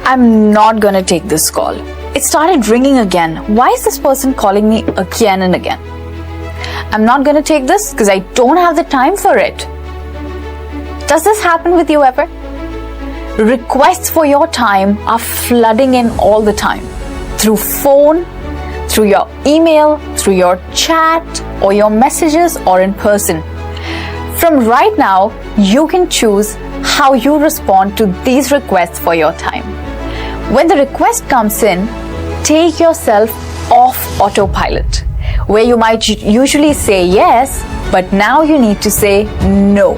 I'm not gonna take this call. It started ringing again. Why is this person calling me again and again? I'm not gonna take this because I don't have the time for it. Does this happen with you ever? Requests for your time are flooding in all the time. Through phone, through your email, through your chat, or your messages, or in person. From right now, you can choose how you respond to these requests for your time. When the request comes in, take yourself off autopilot, where you might usually say yes, but now you need to say no.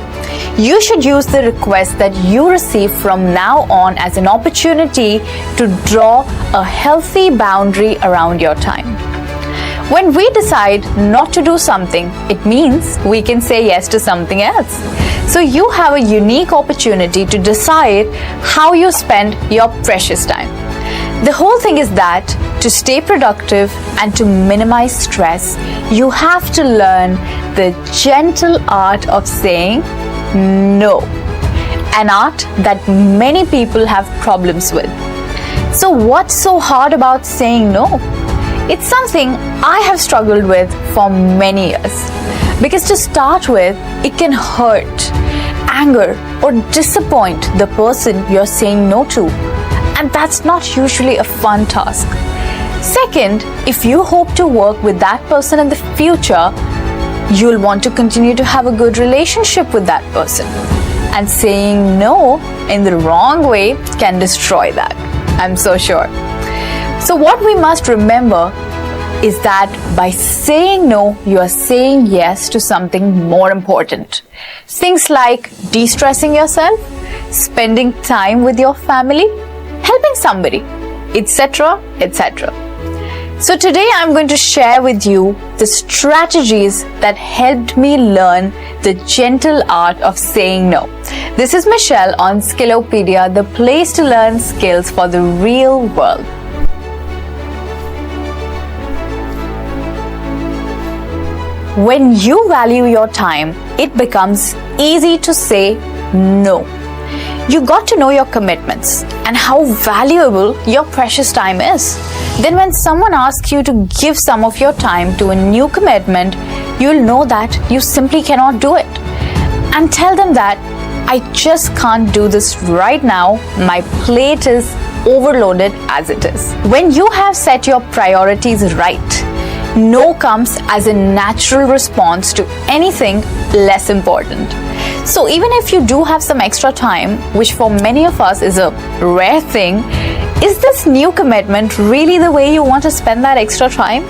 You should use the request that you receive from now on as an opportunity to draw a healthy boundary around your time. When we decide not to do something, it means we can say yes to something else. So you have a unique opportunity to decide how you spend your precious time. The whole thing is that to stay productive and to minimize stress, you have to learn the gentle art of saying no. An art that many people have problems with. So what's so hard about saying no? It's something I have struggled with for many years. Because to start with, it can hurt, anger, or disappoint the person you're saying no to. And that's not usually a fun task. Second, if you hope to work with that person in the future, you'll want to continue to have a good relationship with that person. And saying no in the wrong way can destroy that. I'm so sure. So what we must remember is that by saying no, you are saying yes to something more important. Things like de-stressing yourself, spending time with your family, helping somebody, etc., etc. So today I'm going to share with you the strategies that helped me learn the gentle art of saying no. This is Michelle on Skillopedia, the place to learn skills for the real world. When you value your time, it becomes easy to say no. You got to know your commitments and how valuable your precious time is. Then when someone asks you to give some of your time to a new commitment, you'll know that you simply cannot do it. And tell them that I just can't do this right now. My plate is overloaded as it is. When you have set your priorities right, no comes as a natural response to anything less important. So even if you do have some extra time, which for many of us is a rare thing, is this new commitment really the way you want to spend that extra time?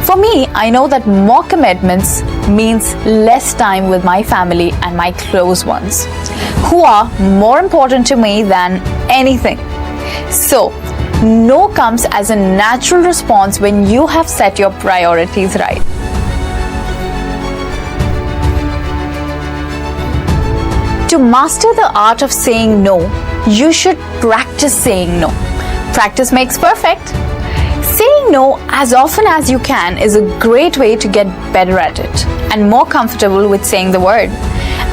For me, I know that more commitments means less time with my family and my close ones, who are more important to me than anything. So, no comes as a natural response when you have set your priorities right. To master the art of saying no, you should practice saying no. Practice makes perfect. Saying no as often as you can is a great way to get better at it and more comfortable with saying the word.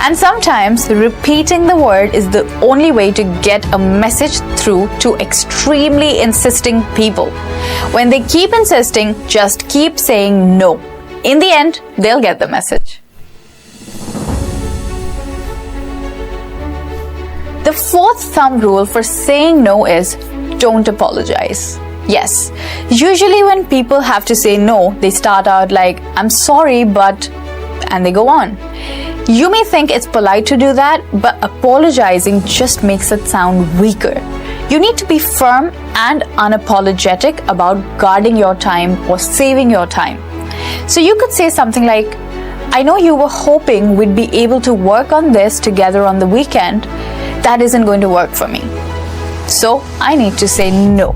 And sometimes repeating the word is the only way to get a message through to extremely insisting people. When they keep insisting, just keep saying no. In the end, they'll get the message. The fourth thumb rule for saying no is don't apologize. Yes, usually when people have to say no, they start out like, I'm sorry, but, and they go on. You may think it's polite to do that, but apologizing just makes it sound weaker. You need to be firm and unapologetic about guarding your time or saving your time. So you could say something like, I know you were hoping we'd be able to work on this together on the weekend. That isn't going to work for me. So I need to say no.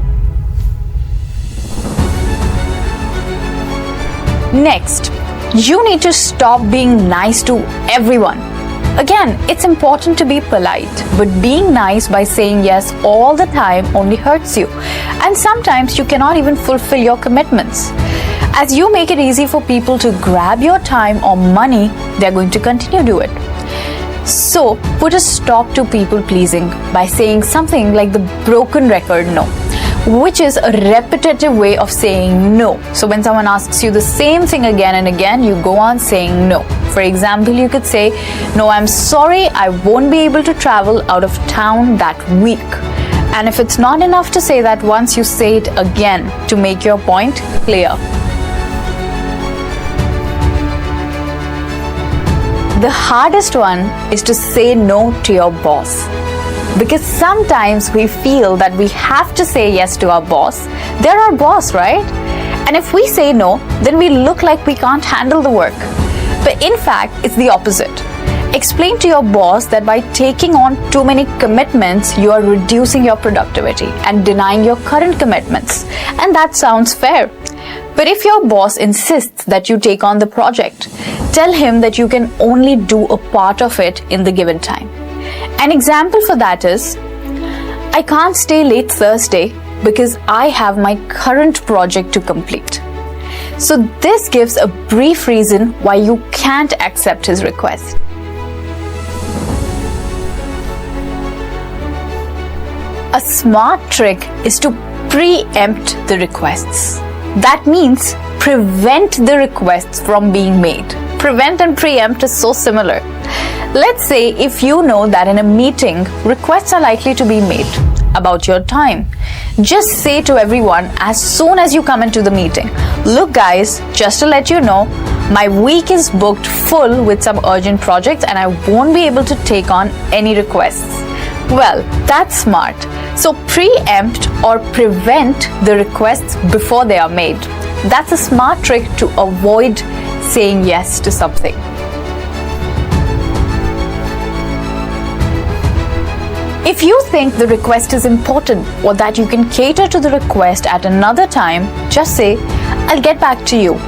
Next, you need to stop being nice to everyone. Again, it's important to be polite, but being nice by saying yes all the time only hurts you. And sometimes you cannot even fulfill your commitments. As you make it easy for people to grab your time or money, they're going to continue to do it. So put a stop to people pleasing by saying something like the broken record no, which is a repetitive way of saying no. So when someone asks you the same thing again and again, you go on saying no. For example, you could say, "No, I'm sorry, I won't be able to travel out of town that week." And if it's not enough to say that once, you say it again to make your point clear. The hardest one is to say no to your boss. Because sometimes we feel that we have to say yes to our boss. They're our boss, right? And if we say no, then we look like we can't handle the work. But in fact, it's the opposite. Explain to your boss that by taking on too many commitments, you are reducing your productivity and denying your current commitments. And that sounds fair. But if your boss insists that you take on the project, tell him that you can only do a part of it in the given time. An example for that is, "I can't stay late Thursday because I have my current project to complete." So this gives a brief reason why you can't accept his request. A smart trick is to preempt the requests. That means prevent the requests from being made. Prevent and preempt is so similar. Let's say if you know that in a meeting, requests are likely to be made about your time. Just say to everyone as soon as you come into the meeting, "Look guys, just to let you know, my week is booked full with some urgent projects and I won't be able to take on any requests." Well, that's smart. So preempt or prevent the requests before they are made. That's a smart trick to avoid saying yes to something. If you think the request is important or that you can cater to the request at another time, just say, "I'll get back to you."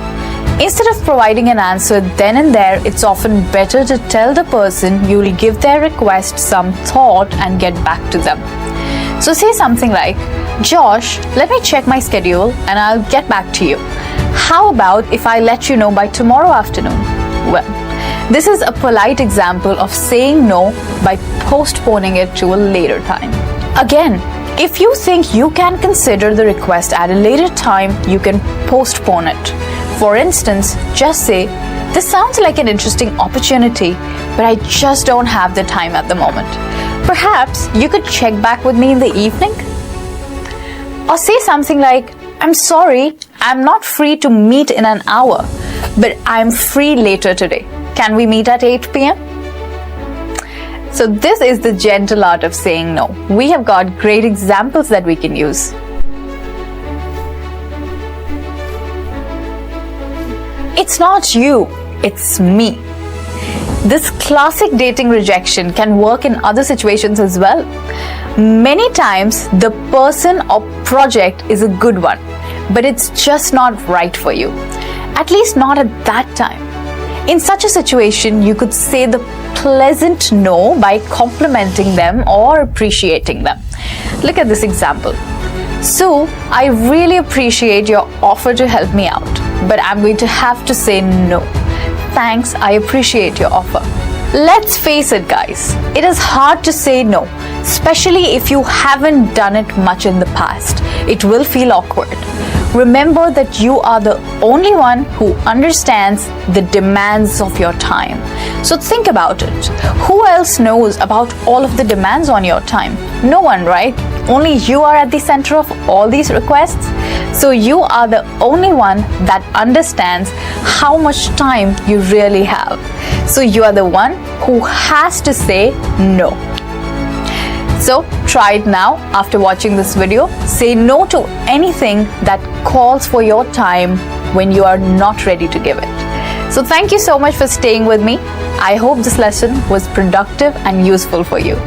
Instead of providing an answer then and there, it's often better to tell the person you will give their request some thought and get back to them. So say something like, "Josh, let me check my schedule and I'll get back to you. How about if I let you know by tomorrow afternoon?" Well, this is a polite example of saying no by postponing it to a later time. Again, if you think you can consider the request at a later time, you can postpone it. For instance, just say, "This sounds like an interesting opportunity, but I just don't have the time at the moment. Perhaps you could check back with me in the evening?" Or say something like, "I'm sorry, I'm not free to meet in an hour, but I'm free later today. Can we meet at 8 p.m.? So this is the gentle art of saying no. We have got great examples that we can use. It's not you, it's me. This classic dating rejection can work in other situations as well. Many times, the person or project is a good one, but it's just not right for you. At least not at that time. In such a situation, you could say the pleasant no by complimenting them or appreciating them. Look at this example. "Sue, I really appreciate your offer to help me out, but I'm going to have to say no. Thanks, I appreciate your offer." Let's face it, guys, it is hard to say no, especially if you haven't done it much in the past. It will feel awkward. Remember that you are the only one who understands the demands of your time. So think about it. Who else knows about all of the demands on your time? No one, right? Only you are at the center of all these requests. So you are the only one that understands how much time you really have. So you are the one who has to say no. So try it now after watching this video. Say no to anything that calls for your time when you are not ready to give it. So thank you so much for staying with me. I hope this lesson was productive and useful for you.